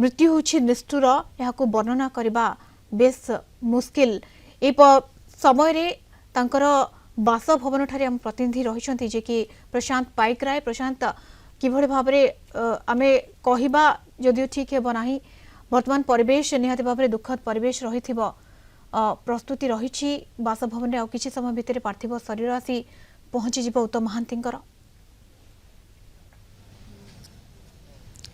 मृत्यु होछि निष्ठुर याको वर्णना करबा बेस मुश्किल ए समय रे तांकर बासभवन ठारे हम प्रतिनिधि रहिसंती जे कि प्रशांत पाइकराय प्रशांत किभଳି भाबरे आमे कहिबा जदियो ठीक हेबो नाही वर्तमान परिवेश निहाती भाबरे दुखद परिवेश रहिथिबो प्रस्तुति रहिछि बासभवन रे आ किछि समय भितर पार्थिव शरीर आसी पहुंची जिबो उत्तम महांतींकर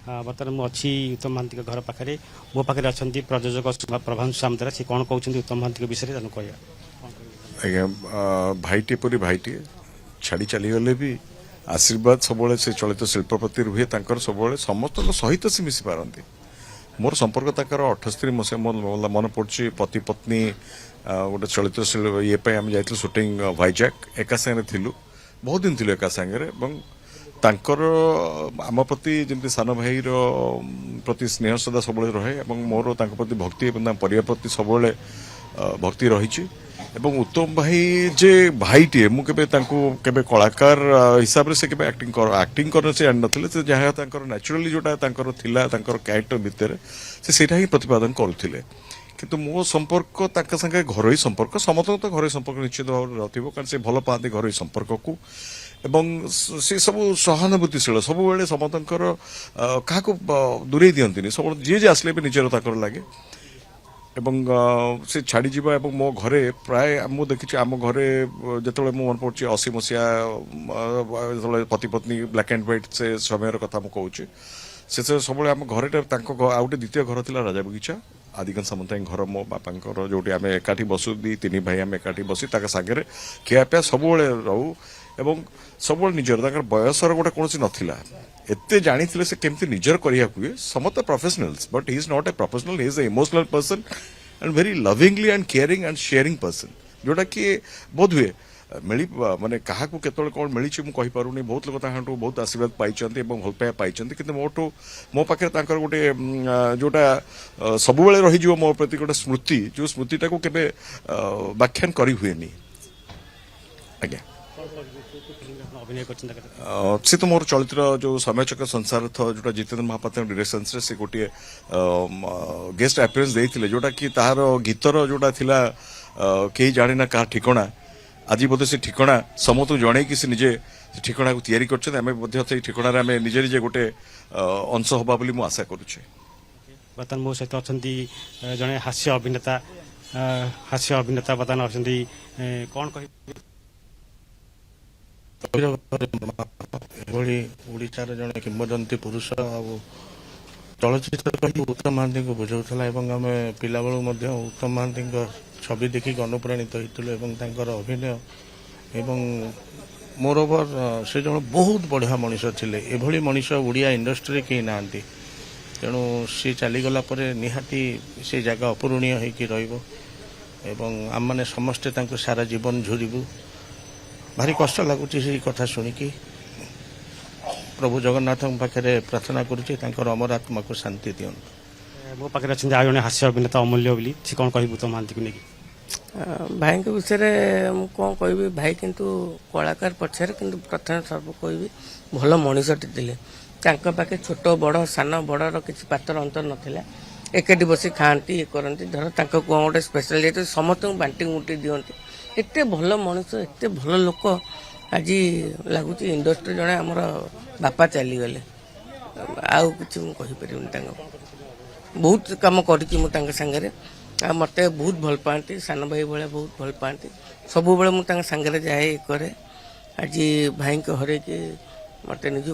हाँ बर्तमान मुझे उत्तम महांती घर पाखे मो पाखे अच्छा प्रयोजक प्रभाव सामदारा से कौन कहते उत्तम महांती विषय कह आज्ञा भाईटे परी भाईटे छाड़ी चलीगले भी आशीर्वाद सब से चलित शिल्प प्रति रुहे सब समस्त सहित से मिसी पारती मोर संपर्क तक 78 मसीहा मन पड़े पति पत्नी गोटे चलित ये आम जा सुटिंग वाइजाक एका सागे थिलु बहुत दिन थिलु एका सागे तांकर आम प्रति जमी सान भाई प्रति स्नेह श्रद्धा सब रहे मोर प्रति भक्ति परिवार प्रति सब भक्ति रही एवं उत्तम भाई जे भाईटे मुझे कलाकार हिसाब से एक्टिंग करने से जान ना जहाँ नेचुराली जोटा कैरेक्टर भितर से ही प्रतिपादन करुले किंतु मो संपर्क संगे घर संपर्क समस्त तो घर संपर्क निश्चित भाव रही कारण से भल पाती घर संपर्क को एवं से सब सहानुभूतिशील सब बेले समस्त क्या दूरे दिखती सब जी आसले भी निजर लगे एवं से छाड़ी जीवा एवं मो घरे प्राय मुझे देखी आम घरे जो मन पड़े 80 मसीहा पति पत्नी ब्लैक एंड व्हाइट से समय कथा मुझे से सब आम घरे आउटे द्वितीय घर था राजा बगीचा आदिकांत सामंताई घर मो बापा जो आम एकाठी बसु दी तीन भाई आम एकाठी बसी सागे खियापिया सब रहू एवं सब निजर बयसर गोटे कौन नाला एते जानी से केमती निजर करिया हुए समस्त professionals but he is not a professional he is a emotional person and very lovingly and caring and sharing person जोटा कि बोध हुए मिली माने क्या कौन मिली मुझे पारूनी बहुत लोग बहुत आशीर्वाद पाई भल पाया पाई कि मोटू मो पाखे गोटे जोटा सब रही मो प्रति गोटे स्मृति जो स्मृतिटा को केबे व्याख्यान करी हुएनी आज्ञा से तो मोर चलचित्र जो समयचक संसार था जोटा जितेंद्र महापात्र डायरेक्शन से गोटे गेस्ट अपीयरेंस देते जोटा कि तार गीतर जोटा थिला कहीं जाने ना क्या ठिकाना आज बोधे से ठिकाना समस्त जन कि से निजे ठिकाना को तैयारी कर ठिकाना निजे निजे गोटे अंश हवा बोली आशा करुचे बर्तमान मो सहित अच्छा जड़े हास्य अभिनेता बर्तमान अच्छा कौन कह ओडार जड़े किंवदंती पुरुष चलचित्र कही उत्तम महांती को बुझाऊला आम पिला बेलू उत्तम महांती छवि देखिक अनुप्राणित होते अभिनय एवं मोर ओवर से जन बहुत बढ़िया मनीष थे एभली मनीष ओडिया इंडस्ट्री कहीं ना तेणु सी चलीगला निहाती से जगह अपूरणीय होकर आम मैंने समस्ते सारा जीवन झुरबू भारी कष्ट लगुच कथा शुणिकी प्रभु जगन्नाथ पाखे प्रार्थना करुच्ची अमर आत्मा को शांति दियंतु मो पाखे अच्छा आज जन हास्य अभिनेता अमूल्य बोली सी कौन कह उत्तम महांती को लेकिन भाई के विषय में कौन कह भाई किंतु कलाकार पक्षर किंतु प्रथम सर्व कह भल मनीषटी थे पाखे छोट बड़ सान बड़र किसी पात्र अंतर नाला एकाठी बसी खाती ये करती धर कौन गोटे स्पेशल जाते समस्त बांटी गुंटी दिखती एते भल मनुष्य एते भल लोक आज लगुच इंडस्ट्री जड़े आमर बापा चलीगले आउ कि कहीपर बहुत कम कर सागर मत बहुत भल पाती सान भाई भाया बहुत भल पाती सब मुझे जाए करे आज भाई को हर मत निज